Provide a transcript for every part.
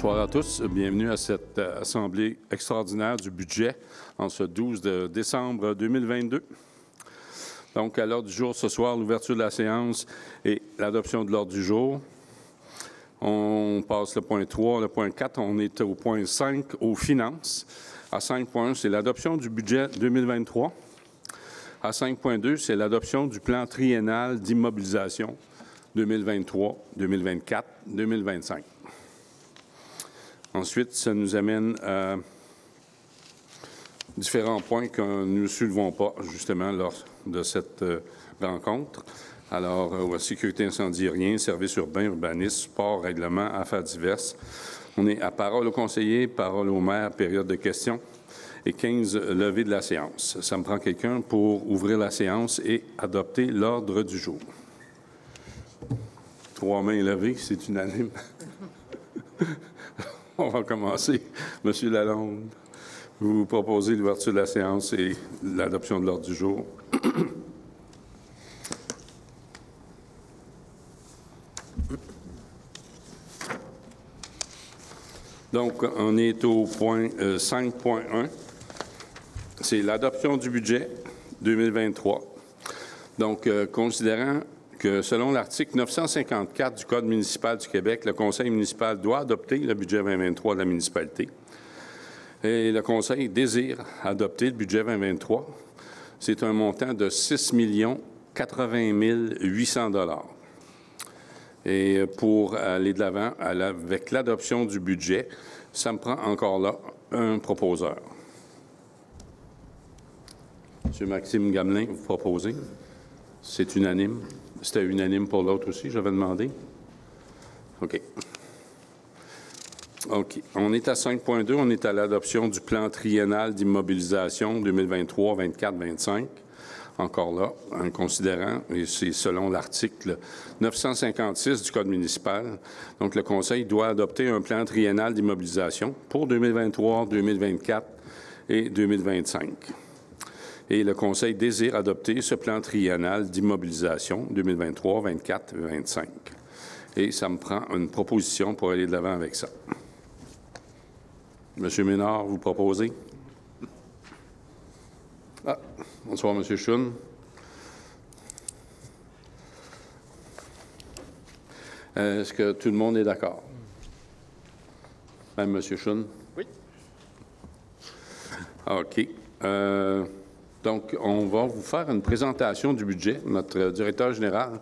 Bonsoir à tous. Bienvenue à cette assemblée extraordinaire du budget en ce 12 décembre 2022. Donc, à l'ordre du jour ce soir, l'ouverture de la séance et l'adoption de l'ordre du jour. On passe le point 3, le point 4, on est au point 5, aux finances. À 5.1, c'est l'adoption du budget 2023. À 5.2, c'est l'adoption du plan triennal d'immobilisation 2023, 2024, 2025. Ensuite, ça nous amène à différents points que nous ne soulevons pas, justement, lors de cette rencontre. Alors, sécurité incendie, rien, services urbains, urbanisme, sport, règlement, affaires diverses. On est à parole au conseiller, parole au maire, période de questions et 15 levées de la séance. Ça me prend quelqu'un pour ouvrir la séance et adopter l'ordre du jour. 3 mains levées, c'est unanime. On va commencer. Monsieur Lalonde, vous proposez l'ouverture de la séance et l'adoption de l'ordre du jour. Donc, on est au point 5.1. C'est l'adoption du budget 2023. Donc, considérant que selon l'article 954 du Code municipal du Québec, le Conseil municipal doit adopter le budget 2023 de la municipalité. Et le Conseil désire adopter le budget 2023. C'est un montant de 6 80 800 $. Et pour aller de l'avant avec l'adoption du budget, ça me prend encore là un proposeur. M. Maxime Gamelin, vous proposez? C'est unanime. C'était unanime pour l'autre aussi, j'avais demandé. OK. OK. On est à 5.2. On est à l'adoption du plan triennal d'immobilisation 2023, 24, 25. Encore là, en considérant, et c'est selon l'article 956 du Code municipal, donc le Conseil doit adopter un plan triennal d'immobilisation pour 2023, 2024 et 2025. Et le Conseil désire adopter ce plan triennal d'immobilisation 2023, 24 et 25. Et ça me prend une proposition pour aller de l'avant avec ça. Monsieur Ménard, vous proposez? Ah, bonsoir, Monsieur Chun. Est-ce que tout le monde est d'accord? Même Monsieur Chun? Oui. OK. Donc, on va vous faire une présentation du budget. Notre directeur général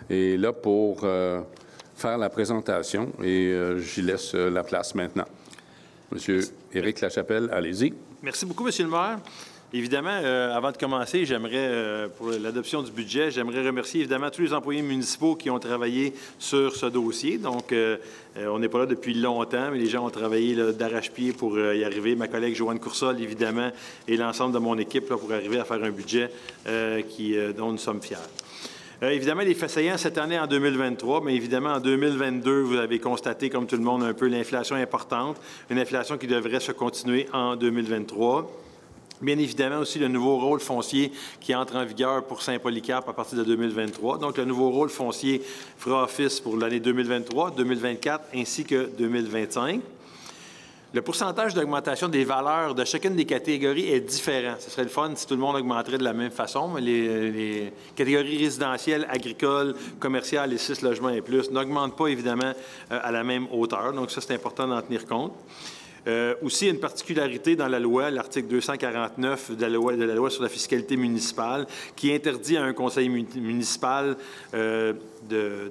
est là pour faire la présentation et j'y laisse la place maintenant. Monsieur Éric Lachapelle, allez-y. Merci beaucoup, Monsieur le maire. Évidemment, avant de commencer, j'aimerais, pour l'adoption du budget, j'aimerais remercier évidemment tous les employés municipaux qui ont travaillé sur ce dossier. Donc, on n'est pas là depuis longtemps, mais les gens ont travaillé d'arrache-pied pour y arriver. Ma collègue Joanne Coursol, évidemment, et l'ensemble de mon équipe là, pour arriver à faire un budget dont nous sommes fiers. Évidemment, les faits saillants cette année en 2023, mais évidemment en 2022, vous avez constaté, comme tout le monde, un peu l'inflation importante, une inflation qui devrait se continuer en 2023. Bien évidemment aussi le nouveau rôle foncier qui entre en vigueur pour Saint-Polycarpe à partir de 2023. Donc, le nouveau rôle foncier fera office pour l'année 2023, 2024 ainsi que 2025. Le pourcentage d'augmentation des valeurs de chacune des catégories est différent. Ce serait le fun si tout le monde augmenterait de la même façon, mais les catégories résidentielles, agricoles, commerciales et 6 logements et plus n'augmentent pas évidemment à la même hauteur. Donc, ça, c'est important d'en tenir compte. Aussi, une particularité dans la loi, l'article 249 de la loi sur la fiscalité municipale, qui interdit à un conseil municipal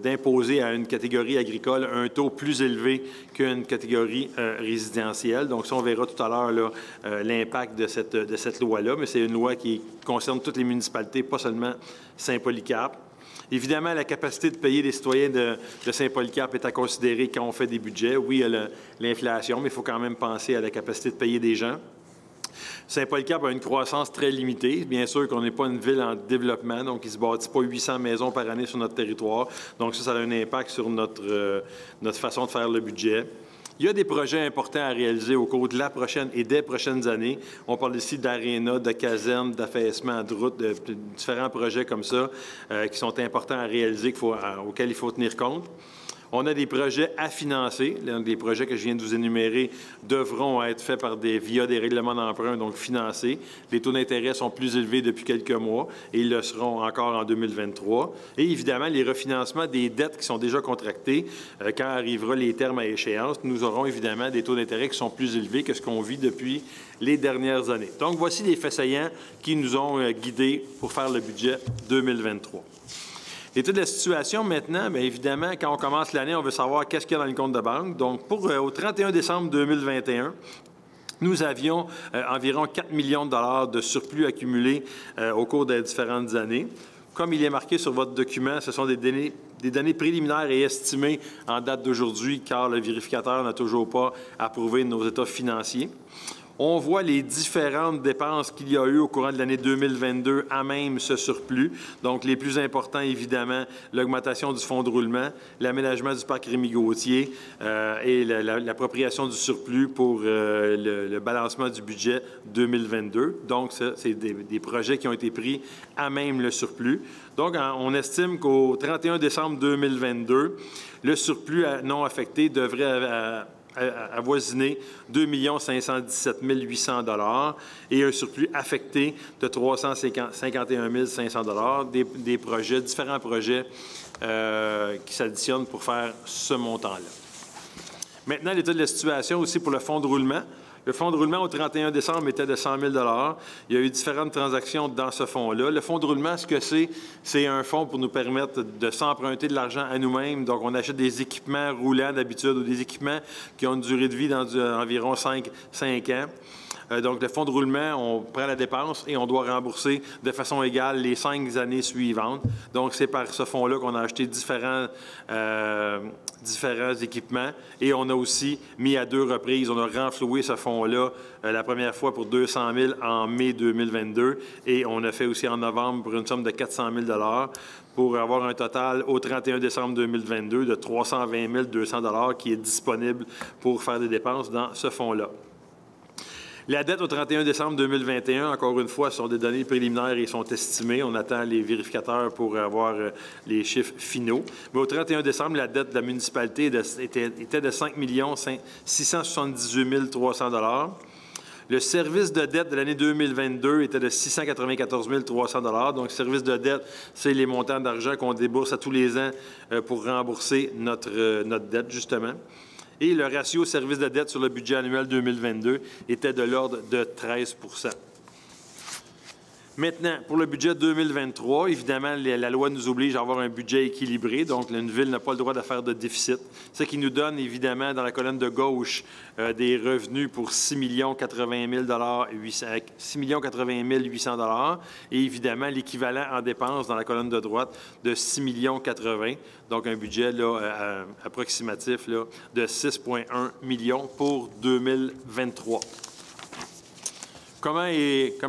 d'imposer à une catégorie agricole un taux plus élevé qu'une catégorie résidentielle. Donc, ça, on verra tout à l'heure l'impact de cette loi-là, mais c'est une loi qui concerne toutes les municipalités, pas seulement Saint-Polycarpe. Évidemment, la capacité de payer des citoyens de Saint-Polycarpe est à considérer quand on fait des budgets. Oui, il y a l'inflation, mais il faut quand même penser à la capacité de payer des gens. Saint-Polycarpe a une croissance très limitée. Bien sûr qu'on n'est pas une ville en développement, donc il ne se bâtit pas 800 maisons par année sur notre territoire. Donc ça a un impact sur notre façon de faire le budget. Il y a des projets importants à réaliser au cours de la prochaine et des prochaines années. On parle ici d'aréna, de casernes, d'affaissement de routes, de différents projets comme ça qui sont importants à réaliser, auxquels il faut tenir compte. On a des projets à financer. Les projets que je viens de vous énumérer devront être faits via des règlements d'emprunt, donc financés. Les taux d'intérêt sont plus élevés depuis quelques mois et ils le seront encore en 2023. Et évidemment, les refinancements des dettes qui sont déjà contractées, quand arrivera les termes à échéance, nous aurons évidemment des taux d'intérêt qui sont plus élevés que ce qu'on vit depuis les dernières années. Donc, voici les faits saillants qui nous ont guidés pour faire le budget 2023. L'état de la situation maintenant, bien évidemment, quand on commence l'année, on veut savoir qu'est-ce qu'il y a dans le compte de banque. Donc, au 31 décembre 2021, nous avions environ 4 millions de dollars de surplus accumulés au cours des différentes années. Comme il est marqué sur votre document, ce sont des données préliminaires et estimées en date d'aujourd'hui, car le vérificateur n'a toujours pas approuvé nos états financiers. On voit les différentes dépenses qu'il y a eu au courant de l'année 2022 à même ce surplus. Donc, les plus importants, évidemment, l'augmentation du fonds de roulement, l'aménagement du parc Rémy-Gauthier et l'appropriation du surplus pour le balancement du budget 2022. Donc, c'est des projets qui ont été pris à même le surplus. Donc, on estime qu'au 31 décembre 2022, le surplus non affecté devrait avoisiner 2 517 800 $ et un surplus affecté de 351 500 $, différents projets qui s'additionnent pour faire ce montant-là. Maintenant, l'état de la situation aussi pour le fonds de roulement. Le fonds de roulement au 31 décembre était de 100 000 $. Il y a eu différentes transactions dans ce fonds-là. Le fonds de roulement, ce que c'est un fonds pour nous permettre de s'emprunter de l'argent à nous-mêmes. Donc, on achète des équipements roulants d'habitude ou des équipements qui ont une durée de vie d'environ 5 ans. Donc, le fonds de roulement, on prend la dépense et on doit rembourser de façon égale les 5 années suivantes. Donc, c'est par ce fonds-là qu'on a acheté différents équipements. Et on a aussi mis à 2 reprises, on a renfloué ce fonds-là la première fois pour 200 000 en mai 2022 et on a fait aussi en novembre pour une somme de 400 000 $ pour avoir un total au 31 décembre 2022 de 320 200 $ qui est disponible pour faire des dépenses dans ce fonds-là. La dette au 31 décembre 2021, encore une fois, sont des données préliminaires et sont estimées. On attend les vérificateurs pour avoir les chiffres finaux. Mais au 31 décembre, la dette de la municipalité était de 5 678 300 $. Le service de dette de l'année 2022 était de 694 300 $. Donc, service de dette, c'est les montants d'argent qu'on débourse à tous les ans pour rembourser notre dette, justement. Et le ratio service de dette sur le budget annuel 2022 était de l'ordre de 13 %. Maintenant, pour le budget 2023, évidemment, la loi nous oblige à avoir un budget équilibré. Donc, une ville n'a pas le droit de faire de déficit. Ce qui nous donne, évidemment, dans la colonne de gauche, des revenus pour 6 080 800 $ et évidemment, l'équivalent en dépenses dans la colonne de droite de 6 080 000. Donc, un budget là, approximatif là, de 6,1 millions pour 2023. Comment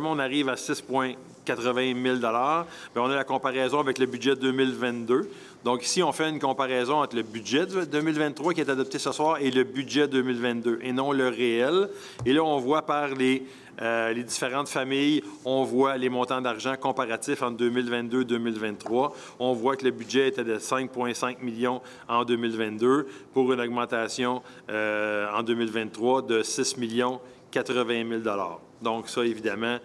on arrive à 6,80 000 $? Bien, on a la comparaison avec le budget 2022. Donc, ici, on fait une comparaison entre le budget 2023 qui est adopté ce soir et le budget 2022, et non le réel. Et là, on voit par les différentes familles, on voit les montants d'argent comparatifs entre 2022 et 2023. On voit que le budget était de 5,5 millions en 2022 pour une augmentation en 2023 de 6 080 000 $. Donc, ça, évidemment,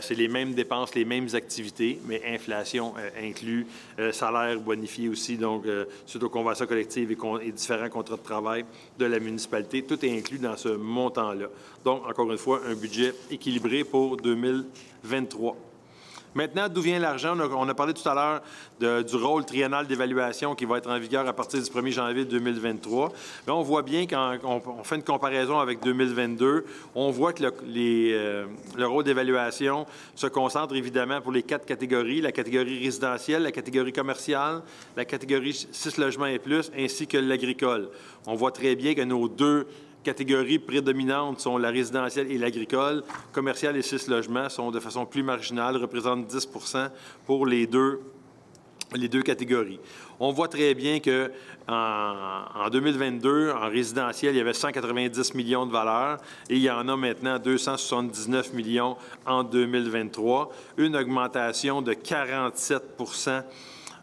c'est les mêmes dépenses, les mêmes activités, mais inflation inclus, salaire bonifié aussi, donc suite aux conventions collectives et différents contrats de travail de la municipalité. Tout est inclus dans ce montant-là. Donc, encore une fois, un budget équilibré pour 2023. Maintenant, d'où vient l'argent? On a parlé tout à l'heure du rôle triennal d'évaluation qui va être en vigueur à partir du 1er janvier 2023. Là, on voit bien quand on fait une comparaison avec 2022, on voit que le rôle d'évaluation se concentre évidemment pour les 4 catégories, la catégorie résidentielle, la catégorie commerciale, la catégorie 6 logements et plus, ainsi que l'agricole. On voit très bien que nos 2 catégories prédominantes sont la résidentielle et l'agricole. Commercial et 6 logements sont de façon plus marginale, représentent 10 % pour les deux catégories. On voit très bien qu'en 2022, en résidentiel, il y avait 190 millions de valeur et il y en a maintenant 279 millions en 2023, une augmentation de 47 %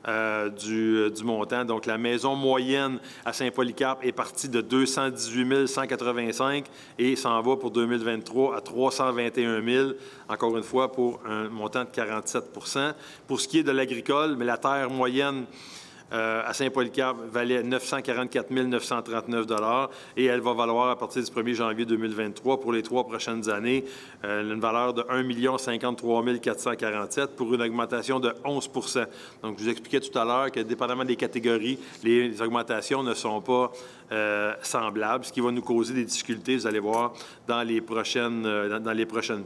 du montant. Donc, la maison moyenne à Saint-Polycarpe est partie de 218 185 et s'en va pour 2023 à 321 000, encore une fois, pour un montant de 47 %. Pour ce qui est de l'agricole, mais la terre moyenne à Saint-Polycarpe valait 944 939 $ et elle va valoir à partir du 1er janvier 2023 pour les 3 prochaines années une valeur de 1 053 447 pour une augmentation de 11 %. Donc, je vous expliquais tout à l'heure que, dépendamment des catégories, les augmentations ne sont pas semblables, ce qui va nous causer des difficultés, vous allez voir, dans les prochaines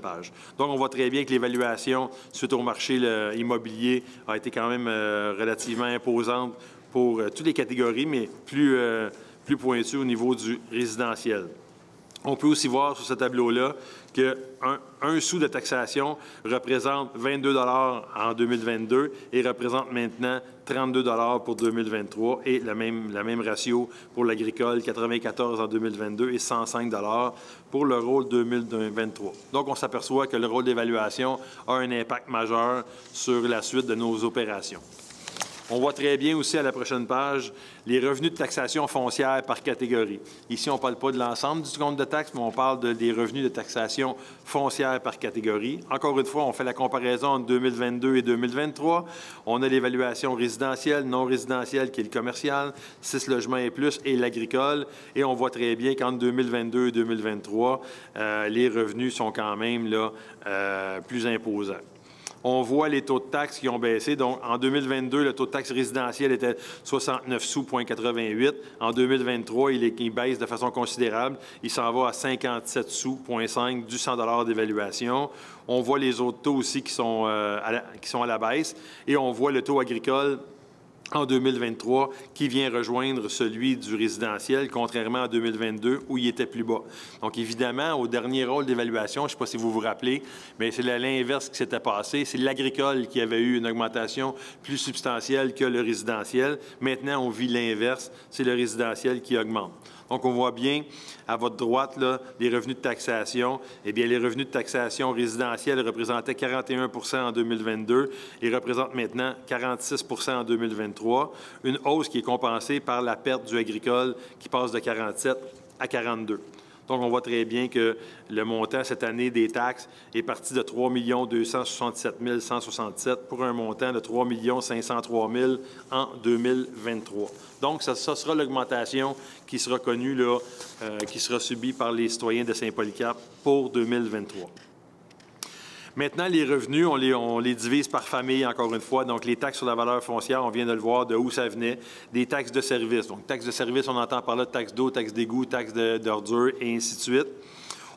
pages. Donc, on voit très bien que l'évaluation suite au marché immobilier a été quand même relativement imposante pour toutes les catégories, mais plus pointu au niveau du résidentiel. On peut aussi voir sur ce tableau-là qu'un sou de taxation représente 22 $ en 2022 et représente maintenant 32 $ pour 2023 et le même ratio pour l'agricole, 94 en 2022 et 105 $ pour le rôle 2023. Donc, on s'aperçoit que le rôle d'évaluation a un impact majeur sur la suite de nos opérations. On voit très bien aussi à la prochaine page les revenus de taxation foncière par catégorie. Ici, on ne parle pas de l'ensemble du compte de taxes, mais on parle des revenus de taxation foncière par catégorie. Encore une fois, on fait la comparaison entre 2022 et 2023. On a l'évaluation résidentielle, non résidentielle, qui est le commercial, 6 logements et plus, et l'agricole. Et on voit très bien qu'entre 2022 et 2023, les revenus sont quand même là, plus imposants. On voit les taux de taxes qui ont baissé. Donc, en 2022, le taux de taxe résidentiel était 69 sous,88. En 2023, il baisse de façon considérable. Il s'en va à 57 sous,5 du 100 $ d'évaluation. On voit les autres taux aussi qui sont à la baisse. Et on voit le taux agricole en 2023, qui vient rejoindre celui du résidentiel, contrairement à 2022, où il était plus bas. Donc, évidemment, au dernier rôle d'évaluation, je ne sais pas si vous vous rappelez, mais c'est l'inverse qui s'était passé. C'est l'agricole qui avait eu une augmentation plus substantielle que le résidentiel. Maintenant, on vit l'inverse. C'est le résidentiel qui augmente. Donc, on voit bien, à votre droite, là, les revenus de taxation. Eh bien, les revenus de taxation résidentiels représentaient 41 % en 2022 et représentent maintenant 46 % en 2023. Une hausse qui est compensée par la perte du agricole qui passe de 47 à 42. Donc, on voit très bien que le montant cette année des taxes est parti de 3 267 167 pour un montant de 3 503 000 en 2023. Donc, ça sera l'augmentation qui sera connue, là, qui sera subie par les citoyens de Saint-Polycarpe pour 2023. Maintenant, les revenus, on les divise par famille, encore une fois. Donc, les taxes sur la valeur foncière, on vient de le voir, de où ça venait. Des taxes de service. Donc, taxes de service, on entend par là de taxes d'eau, taxes d'égout, taxes d'ordures, et ainsi de suite.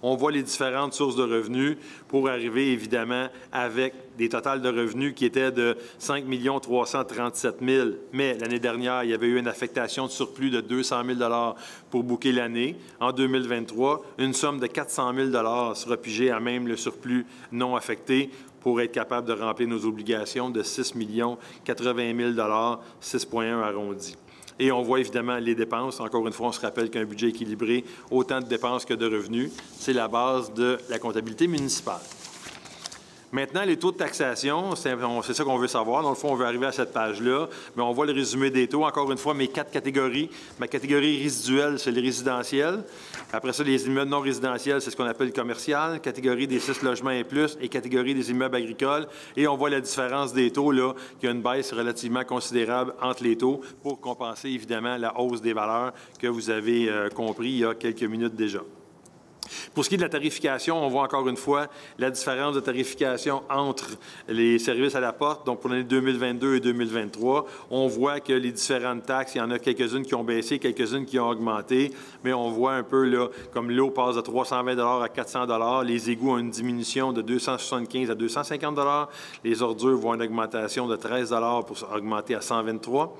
On voit les différentes sources de revenus pour arriver, évidemment, avec des totals de revenus qui étaient de 5 337 000. Mais l'année dernière, il y avait eu une affectation de surplus de 200 000 $ pour boucler l'année. En 2023, une somme de 400 000 $ sera pigée à même le surplus non affecté pour être capable de remplir nos obligations de 6 080 000 $, 6,1 arrondi. Et on voit évidemment les dépenses. Encore une fois, on se rappelle qu'un budget équilibré, autant de dépenses que de revenus, c'est la base de la comptabilité municipale. Maintenant, les taux de taxation, c'est ça qu'on veut savoir. Dans le fond, on veut arriver à cette page-là, mais on voit le résumé des taux. Encore une fois, mes 4 catégories. Ma catégorie résiduelle, c'est le résidentiel. Après ça, les immeubles non résidentiels, c'est ce qu'on appelle le commercial. Catégorie des 6 logements et plus et catégorie des immeubles agricoles. Et on voit la différence des taux, là, qu'il y a une baisse relativement considérable entre les taux pour compenser, évidemment, la hausse des valeurs que vous avez compris il y a quelques minutes déjà. Pour ce qui est de la tarification, on voit encore une fois la différence de tarification entre les services à la porte. Donc, pour l'année 2022 et 2023, on voit que les différentes taxes, il y en a quelques-unes qui ont baissé, quelques-unes qui ont augmenté, mais on voit un peu, là, comme l'eau passe de 320 $ à 400 $, les égouts ont une diminution de 275 à 250 $, les ordures voient une augmentation de 13 $ pour augmenter à 123 $.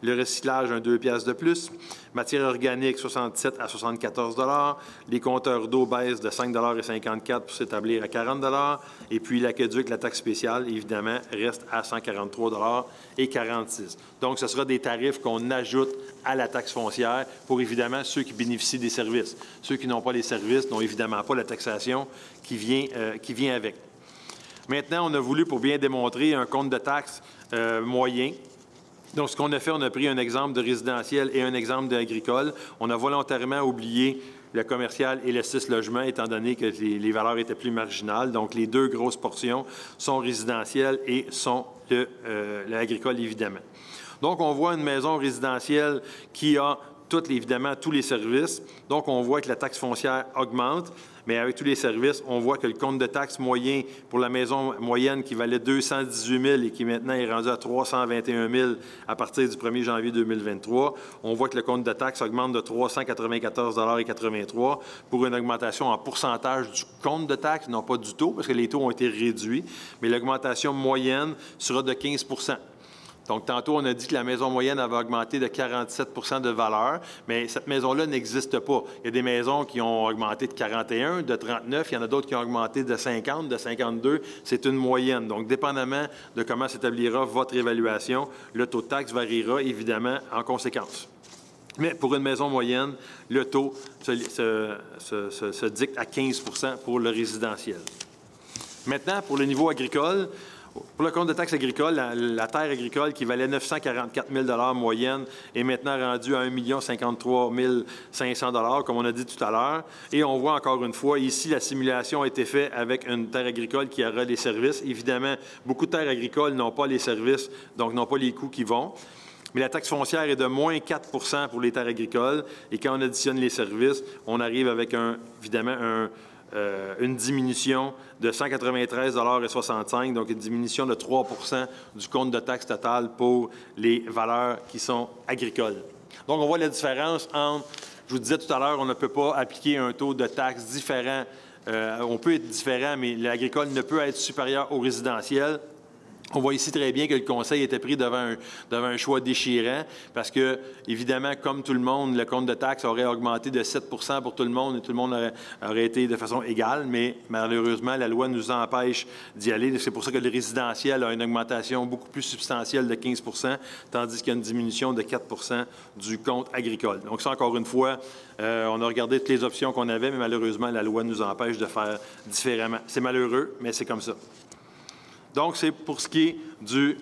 Le recyclage, un 2 piastres de plus. Matière organique, 67 à 74 $. Les compteurs d'eau baissent de 5,54 $ pour s'établir à 40 $. Et puis l'aqueduc, la taxe spéciale, évidemment, reste à 143 $ et 46 $. Donc, ce sera des tarifs qu'on ajoute à la taxe foncière pour, évidemment, ceux qui bénéficient des services. Ceux qui n'ont pas les services n'ont évidemment pas la taxation qui vient avec. Maintenant, on a voulu, pour bien démontrer, un compte de taxes moyen. Donc, ce qu'on a fait, on a pris un exemple de résidentiel et un exemple d'agricole. On a volontairement oublié le commercial et le 6 logements, étant donné que les valeurs étaient plus marginales. Donc, les deux grosses portions sont résidentielles et sont l'agricole, évidemment. Donc, on voit une maison résidentielle qui a évidemment tous les services. Donc, on voit que la taxe foncière augmente, mais avec tous les services, on voit que le compte de taxe moyen pour la maison moyenne qui valait 218 000 et qui maintenant est rendu à 321 000 à partir du 1er janvier 2023, on voit que le compte de taxe augmente de 394,83 $ pour une augmentation en pourcentage du compte de taxe, non pas du taux, parce que les taux ont été réduits, mais l'augmentation moyenne sera de 15 %. Donc, tantôt, on a dit que la maison moyenne avait augmenté de 47 % de valeur, mais cette maison-là n'existe pas. Il y a des maisons qui ont augmenté de 41, de 39, il y en a d'autres qui ont augmenté de 50, de 52. C'est une moyenne. Donc, dépendamment de comment s'établira votre évaluation, le taux de taxe variera évidemment en conséquence. Mais pour une maison moyenne, le taux se dicte à 15 % pour le résidentiel. Maintenant, pour le niveau agricole, pour le compte de taxe agricole, la terre agricole qui valait 944 000 moyenne est maintenant rendue à 1 053 500 $, comme on a dit tout à l'heure. Et on voit encore une fois, ici, la simulation a été faite avec une terre agricole qui aura les services. Évidemment, beaucoup de terres agricoles n'ont pas les services, donc n'ont pas les coûts qui vont. Mais la taxe foncière est de moins 4 % pour les terres agricoles. Et quand on additionne les services, on arrive avec, évidemment, une diminution de 193,65 $, donc une diminution de 3 % du compte de taxe total pour les valeurs qui sont agricoles. Donc, on voit la différence entre, je vous disais tout à l'heure, on ne peut pas appliquer un taux de taxe différent. On peut être différent, mais l'agricole ne peut être supérieur au résidentiel. On voit ici très bien que le Conseil était pris devant un choix déchirant parce que, évidemment, comme tout le monde, le compte de taxe aurait augmenté de 7 % pour tout le monde et tout le monde aurait été de façon égale, mais malheureusement, la loi nous empêche d'y aller. C'est pour ça que le résidentiel a une augmentation beaucoup plus substantielle de 15 % tandis qu'il y a une diminution de 4 % du compte agricole. Donc ça, encore une fois, on a regardé toutes les options qu'on avait, mais malheureusement, la loi nous empêche de faire différemment. C'est malheureux, mais c'est comme ça. Donc, c'est pour ce qui est du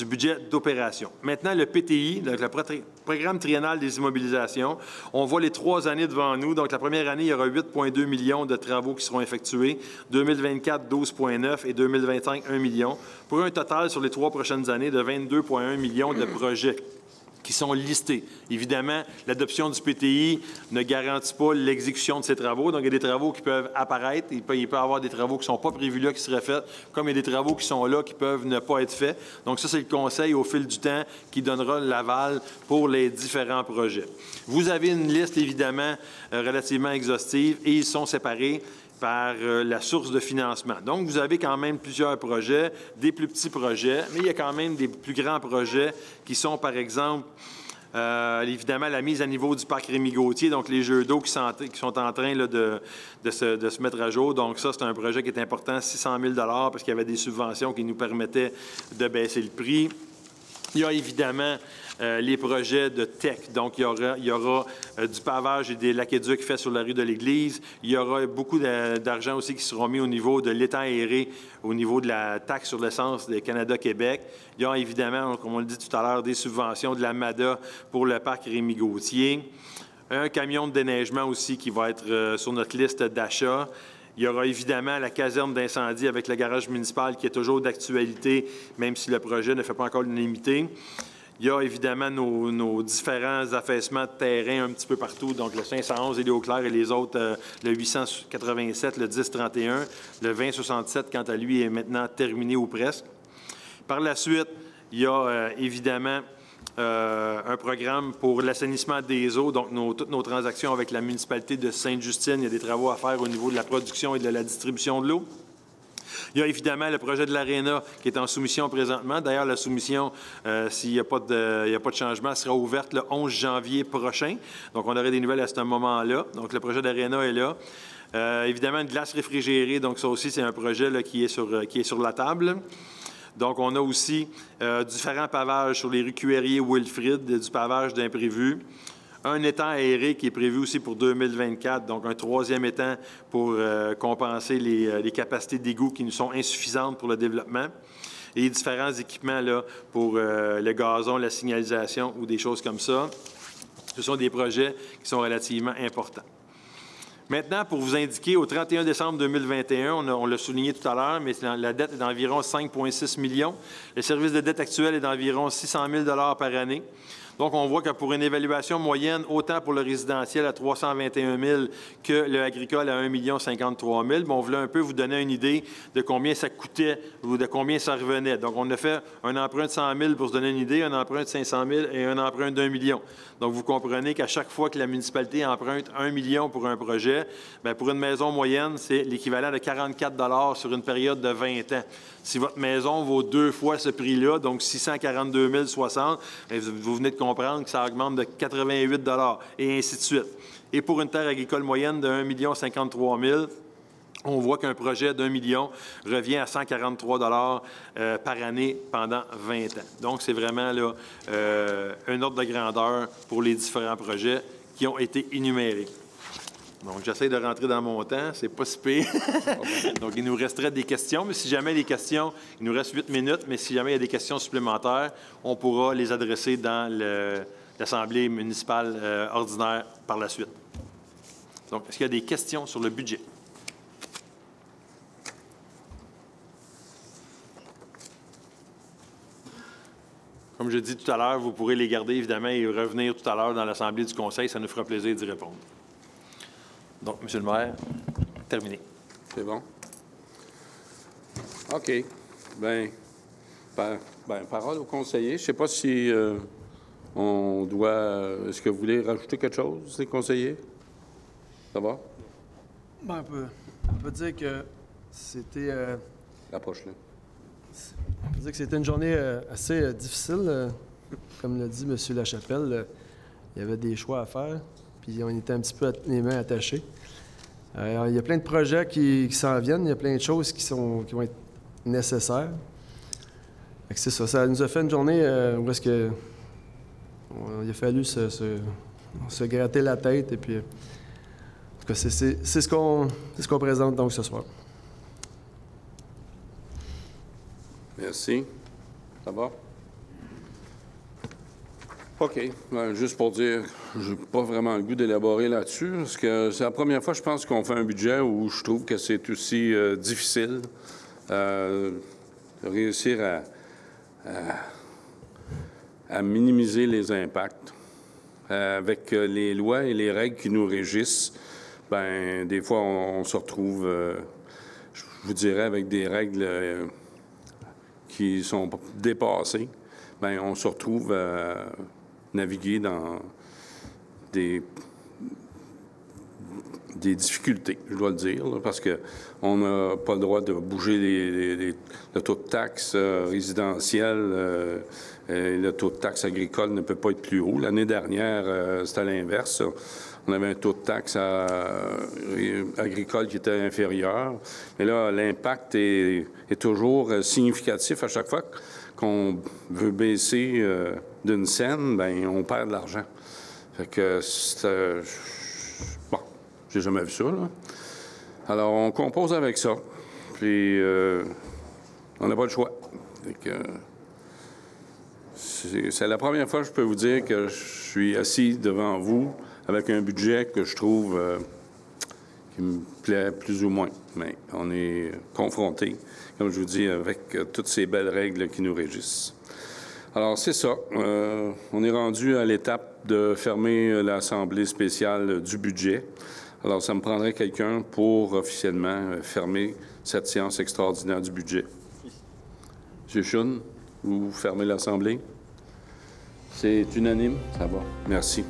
budget d'opération. Maintenant, le PTI, donc le Programme triennal des immobilisations, on voit les 3 années devant nous. Donc, la première année, il y aura 8,2 millions de travaux qui seront effectués. 2024, 12,9 et 2025, 1 million. Pour un total sur les 3 prochaines années de 22,1 millions de projets qui sont listés. Évidemment, l'adoption du PTI ne garantit pas l'exécution de ces travaux. Donc, il y a des travaux qui peuvent apparaître. Il peut y avoir des travaux qui ne sont pas prévus là, qui seraient faits, comme il y a des travaux qui sont là, qui peuvent ne pas être faits. Donc, ça, c'est le Conseil, au fil du temps, qui donnera l'aval pour les différents projets. Vous avez une liste, évidemment, relativement exhaustive, et ils sont séparés par la source de financement. Donc, vous avez quand même plusieurs projets, des plus petits projets, mais il y a quand même des plus grands projets qui sont, par exemple, évidemment, la mise à niveau du parc Rémy-Gauthier, donc les jeux d'eau qui sont en train là, de se mettre à jour. Donc, ça, c'est un projet qui est important, 600 000 $ parce qu'il y avait des subventions qui nous permettaient de baisser le prix. Il y a évidemment les projets de tech. Donc, il y aura du pavage et des laqueducs faits sur la rue de l'Église. Il y aura beaucoup d'argent aussi qui seront mis au niveau de l'étang aéré, au niveau de la taxe sur l'essence de Canada-Québec. Il y a évidemment, comme on le dit tout à l'heure, des subventions de la MADA pour le parc Rémy-Gauthier. Un camion de déneigement aussi qui va être sur notre liste d'achat. Il y aura évidemment la caserne d'incendie avec le garage municipal qui est toujours d'actualité, même si le projet ne fait pas encore l'unanimité. Il y a évidemment nos différents affaissements de terrain un petit peu partout, donc le 511 Élie-Auclair et les autres, le 887, le 1031, le 2067, quant à lui, est maintenant terminé ou presque. Par la suite, il y a évidemment un programme pour l'assainissement des eaux, donc toutes nos transactions avec la municipalité de Sainte-Justine. Il y a des travaux à faire au niveau de la production et de la distribution de l'eau. Il y a évidemment le projet de l'Aréna qui est en soumission présentement. D'ailleurs, la soumission, s'il n'y a pas de changement, sera ouverte le 11 janvier prochain. Donc, on aurait des nouvelles à ce moment-là. Donc, le projet d'Aréna est là. Évidemment, une glace réfrigérée. Donc, ça aussi, c'est un projet là, qui est sur la table. Donc, on a aussi différents pavages sur les rues Cuérier et Wilfrid, du pavage d'imprévu. Un étang aéré qui est prévu aussi pour 2024, donc un 3e étang pour compenser les capacités d'égout qui nous sont insuffisantes pour le développement. et les différents équipements là, pour le gazon, la signalisation ou des choses comme ça. Ce sont des projets qui sont relativement importants. Maintenant, pour vous indiquer, au 31 décembre 2021, on l'a souligné tout à l'heure, mais la dette est d'environ 5,6 millions. Le service de dette actuel est d'environ 600 000 par année. Donc, on voit que pour une évaluation moyenne, autant pour le résidentiel à 321 000 que le agricole à 1 53 000, on voulait un peu vous donner une idée de combien ça coûtait ou de combien ça revenait. Donc, on a fait un emprunt de 100 000 pour se donner une idée, un emprunt de 500 000 et un emprunt d'1 million. Donc, vous comprenez qu'à chaque fois que la municipalité emprunte 1 million pour un projet, bien, pour une maison moyenne, c'est l'équivalent de 44 sur une période de 20 ans. Si votre maison vaut 2 fois ce prix-là, donc 642 060, vous venez de comprendre que ça augmente de 88 et ainsi de suite. Et pour une terre agricole moyenne de 1 53 000, on voit qu'un projet d'1 million revient à 143 par année pendant 20 ans. Donc, c'est vraiment là, un ordre de grandeur pour les différents projets qui ont été énumérés. Donc, j'essaie de rentrer dans mon temps. C'est pas si pire. Donc, il nous resterait des questions. Mais si jamais les questions, il nous reste 8 minutes, mais si jamais il y a des questions supplémentaires, on pourra les adresser dans l'Assemblée municipale ordinaire par la suite. Donc, est-ce qu'il y a des questions sur le budget? Comme je dis tout à l'heure, vous pourrez les garder, évidemment, et revenir tout à l'heure dans l'Assemblée du Conseil. Ça nous fera plaisir d'y répondre. Donc, M. le maire, terminé. C'est bon? OK. Bien, parole au conseiller. Je ne sais pas si on doit... Est-ce que vous voulez rajouter quelque chose, les conseillers? Ça va? Ben, on peut dire que c'était... Approche-le. On peut dire que c'était une journée assez difficile. Comme l'a dit M. Lachapelle, il y avait des choix à faire, puis on était un petit peu les mains attachées. Il y a plein de projets qui s'en viennent, il y a plein de choses qui vont être nécessaires. C'est ça, ça nous a fait une journée où est-ce que il a fallu se gratter la tête, et puis en tout cas, c'est ce qu'on présente donc ce soir. Merci. Ça va? OK. Juste pour dire, je n'ai pas vraiment le goût d'élaborer là-dessus, parce que c'est la première fois, je pense, qu'on fait un budget où je trouve que c'est aussi difficile de réussir à minimiser les impacts. Avec les lois et les règles qui nous régissent, bien, des fois, on se retrouve, je vous dirais, avec des règles qui sont dépassées. Bien, on se retrouve à naviguer dans des difficultés, je dois le dire, là, parce qu'on n'a pas le droit de bouger le taux de taxe résidentielle. Le taux de taxe agricole ne peut pas être plus haut. L'année dernière, c'était à l'inverse. On avait un taux de taxe agricole qui était inférieur. Mais là, l'impact est toujours significatif à chaque fois qu'on veut baisser d'une scène, bien, on perd de l'argent. Fait que bon, j'ai jamais vu ça, là. Alors, on compose avec ça. Puis, on n'a pas le choix. Fait que, c'est la première fois que je peux vous dire que je suis assis devant vous avec un budget que je trouve qui me plaît plus ou moins. Mais on est confronté, comme je vous dis, avec toutes ces belles règles qui nous régissent. Alors, c'est ça. On est rendu à l'étape de fermer l'Assemblée spéciale du budget. Alors, ça me prendrait quelqu'un pour officiellement fermer cette séance extraordinaire du budget. M. Chun, vous fermez l'Assemblée? C'est unanime? Ça va. Merci.